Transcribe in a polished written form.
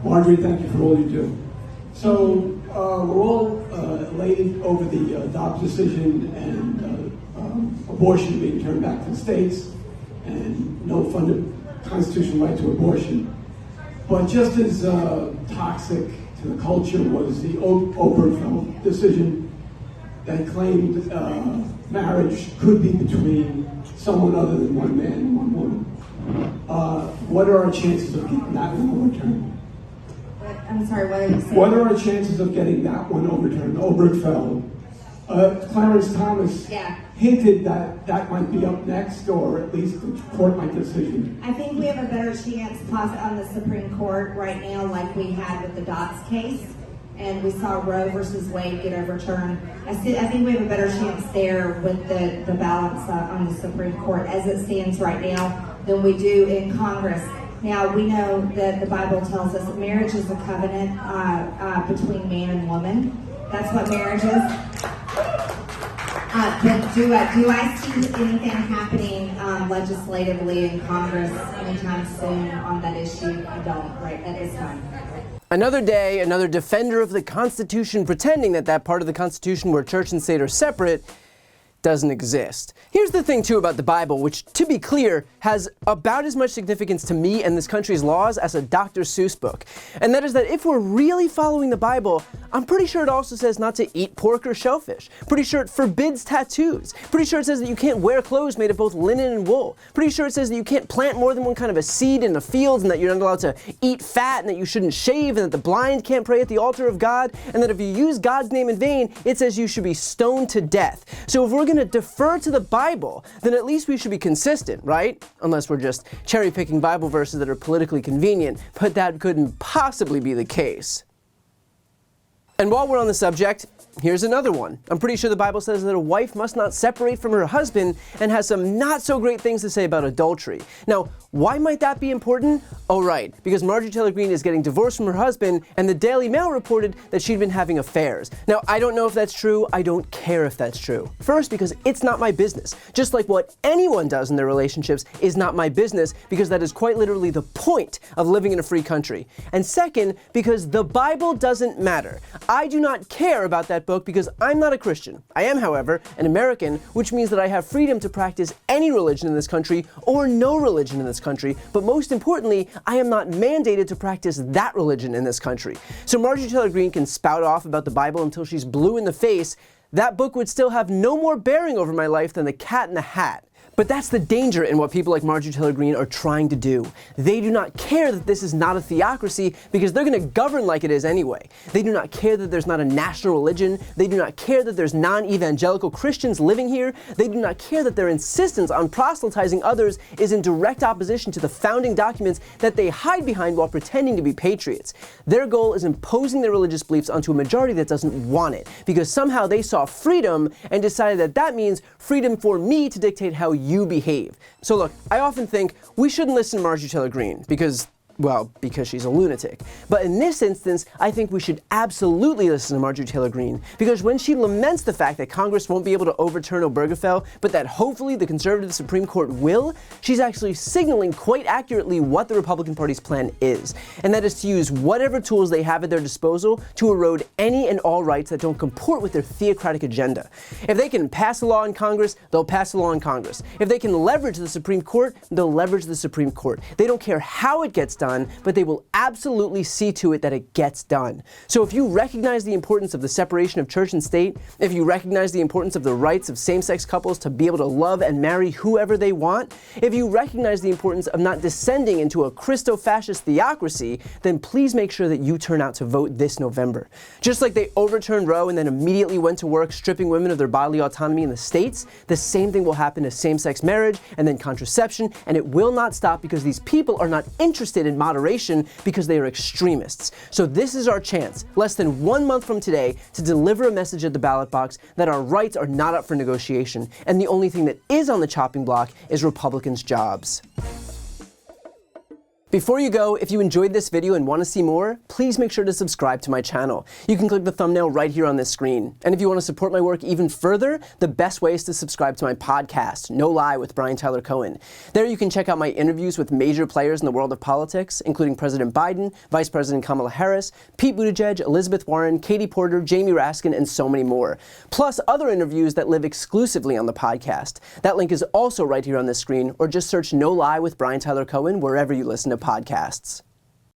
Marjorie, thank you for all you do. So we're all elated over the Dobbs decision and abortion being turned back to the states and no constitutional right to abortion. But just as toxic to the culture was the Obergefell decision that claimed marriage could be between someone other than one man and one woman. What are our chances of getting that one overturned? I'm sorry, what are you saying? What are our chances of getting that one overturned? Obergefell. Clarence Thomas hinted that that might be up next, or at least the court might decision. I think we have a better chance on the Supreme Court right now, like we had with the Dobbs case, and we saw Roe versus Wade get overturned. I think we have a better chance there with the balance on the Supreme Court as it stands right now than we do in Congress. Now, we know that the Bible tells us that marriage is a covenant between man and woman. That's what marriage is. But do I see anything happening legislatively in Congress anytime soon on that issue? I don't, right at this time. Another day, another defender of the Constitution pretending that that part of the Constitution where church and state are separate doesn't exist. Here's the thing, too, about the Bible, which, to be clear, has about as much significance to me and this country's laws as a Dr. Seuss book. And that is that if we're really following the Bible, I'm pretty sure it also says not to eat pork or shellfish. Pretty sure it forbids tattoos. Pretty sure it says that you can't wear clothes made of both linen and wool. Pretty sure it says that you can't plant more than one kind of a seed in the fields, and that you're not allowed to eat fat, and that you shouldn't shave, and that the blind can't pray at the altar of God, and that if you use God's name in vain, it says you should be stoned to death. So if we're going to defer to the Bible, then at least we should be consistent, right? Unless we're just cherry-picking Bible verses that are politically convenient, but that couldn't possibly be the case. And while we're on the subject, here's another one. I'm pretty sure the Bible says that a wife must not separate from her husband, and has some not so great things to say about adultery. Now, why might that be important? Oh, right, because Marjorie Taylor Greene is getting divorced from her husband, and the Daily Mail reported that she'd been having affairs. Now, I don't know if that's true. I don't care if that's true. First, because it's not my business. Just like what anyone does in their relationships is not my business, because that is quite literally the point of living in a free country. And second, because the Bible doesn't matter. I do not care about that book because I'm not a Christian. I am, however, an American, which means that I have freedom to practice any religion in this country or no religion in this country, but most importantly, I am not mandated to practice that religion in this country. So Marjorie Taylor Greene can spout off about the Bible until she's blue in the face. That book would still have no more bearing over my life than the cat in the hat. But that's the danger in what people like Marjorie Taylor Greene are trying to do. They do not care that this is not a theocracy because they're going to govern like it is anyway. They do not care that there's not a national religion. They do not care that there's non-evangelical Christians living here. They do not care that their insistence on proselytizing others is in direct opposition to the founding documents that they hide behind while pretending to be patriots. Their goal is imposing their religious beliefs onto a majority that doesn't want it, because somehow they saw freedom and decided that that means freedom for me to dictate how you behave. So look, I often think we shouldn't listen to Marjorie Taylor Greene because she's a lunatic. But in this instance, I think we should absolutely listen to Marjorie Taylor Greene, because when she laments the fact that Congress won't be able to overturn Obergefell, but that hopefully the conservative Supreme Court will, she's actually signaling quite accurately what the Republican Party's plan is. And that is to use whatever tools they have at their disposal to erode any and all rights that don't comport with their theocratic agenda. If they can pass a law in Congress, they'll pass a law in Congress. If they can leverage the Supreme Court, they'll leverage the Supreme Court. They don't care how it gets done, but they will absolutely see to it that it gets done. So if you recognize the importance of the separation of church and state, if you recognize the importance of the rights of same-sex couples to be able to love and marry whoever they want, if you recognize the importance of not descending into a Christo-fascist theocracy, then please make sure that you turn out to vote this November. Just like they overturned Roe and then immediately went to work stripping women of their bodily autonomy in the states, the same thing will happen to same-sex marriage and then contraception, and it will not stop because these people are not interested in moderation because they are extremists. So this is our chance, less than 1 month from today, to deliver a message at the ballot box that our rights are not up for negotiation, and the only thing that is on the chopping block is Republicans' jobs. Before you go, if you enjoyed this video and want to see more, please make sure to subscribe to my channel. You can click the thumbnail right here on this screen. And if you want to support my work even further, the best way is to subscribe to my podcast, No Lie with Brian Tyler Cohen. There you can check out my interviews with major players in the world of politics, including President Biden, Vice President Kamala Harris, Pete Buttigieg, Elizabeth Warren, Katie Porter, Jamie Raskin, and so many more. Plus other interviews that live exclusively on the podcast. That link is also right here on this screen, or just search No Lie with Brian Tyler Cohen wherever you listen to podcasts.